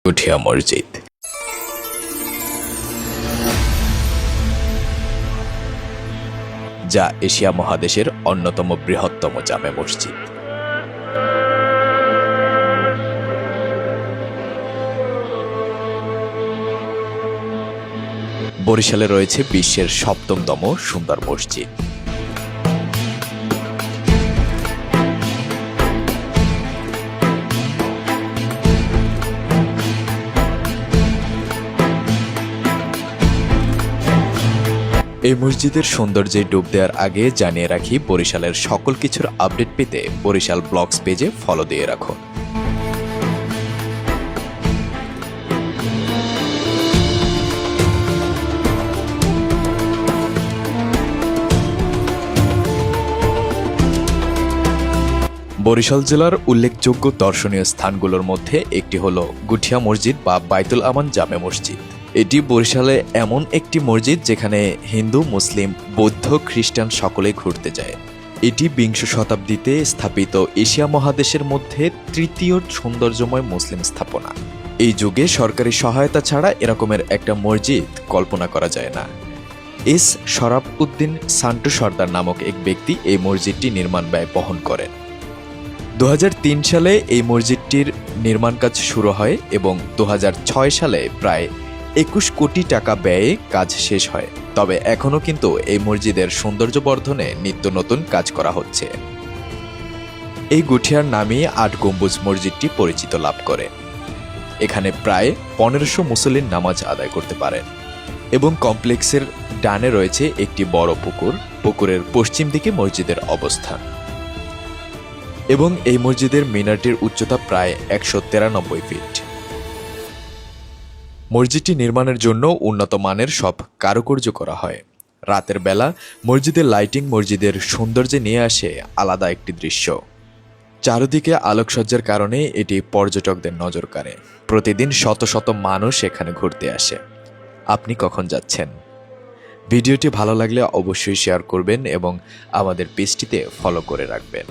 গুঠিয়া মসজিদ। যা এশিয়া মহাদেশের অন্যতম বৃহত্তম জামে মসজিদ। বরিশালে রয়েছে বিশ্বের ৭ম সুন্দর মসজিদ। এই মসজিদের সৌন্দর্যে ডুব দেওয়ার আগে জানিয়ে রাখি, বরিশালের সকল কিছুর আপডেট পেতে বরিশাল ব্লগস পেজে ফলো দিয়ে রাখুন। বরিশাল জেলার উল্লেখযোগ্য দর্শনীয় স্থানগুলোর মধ্যে একটি হল গুঠিয়া মসজিদ বা বাইতুল আমান জামে মসজিদ। এটি বরিশালে এমন একটি মসজিদ যেখানে হিন্দু, মুসলিম, বৌদ্ধ, খ্রিস্টান সকলেই ঘুরতে যায়। এটি বিংশ শতাব্দীতে স্থাপিত এশিয়া মহাদেশের মধ্যে তৃতীয় সৌন্দর্যময় মুসলিম স্থাপনা। এই যুগে সরকারি সহায়তা ছাড়া এরকমের একটা মসজিদ কল্পনা করা যায় না। এস শরাফ উদ্দিন সান্টু সর্দার নামক এক ব্যক্তি এই মসজিদটি নির্মাণ ব্যয় বহন করেন। ২০০৩ সালে এই মসজিদটির নির্মাণ কাজ শুরু হয় এবং ২০০৬ সালে প্রায় ২১ কোটি টাকা ব্যয়ে কাজ শেষ হয়। তবে এখনও কিন্তু এই মসজিদের সৌন্দর্য বর্ধনে নিত্য নতুন কাজ করা হচ্ছে। এই গুঠিয়ার নামেই ৮ গম্বুজ মসজিদটি পরিচিত লাভ করে। এখানে প্রায় ১৫০০ মুসল্লির নামাজ আদায় করতে পারেন এবং কমপ্লেক্সের ডানে রয়েছে একটি বড় পুকুর। পুকুরের পশ্চিম দিকে মসজিদের অবস্থান এবং এই মসজিদের মিনারটির উচ্চতা প্রায় ১৯৩ ফিট। মসজিদটি নির্মাণের জন্য উন্নত মানের সব কারুকার্য করা হয়। রাতের বেলা মসজিদের লাইটিং মসজিদের সৌন্দর্যে নিয়ে আসে আলাদা একটি দৃশ্য। চারদিকে আলোকসজ্জার কারণে এটি পর্যটকদের নজর কাড়ে। প্রতিদিন শত শত মানুষ এখানে ঘুরতে আসে। আপনি কখন যাচ্ছেন? ভিডিওটি ভালো লাগলে অবশ্যই শেয়ার করবেন এবং আমাদের পেজটিতে ফলো করে রাখবেন।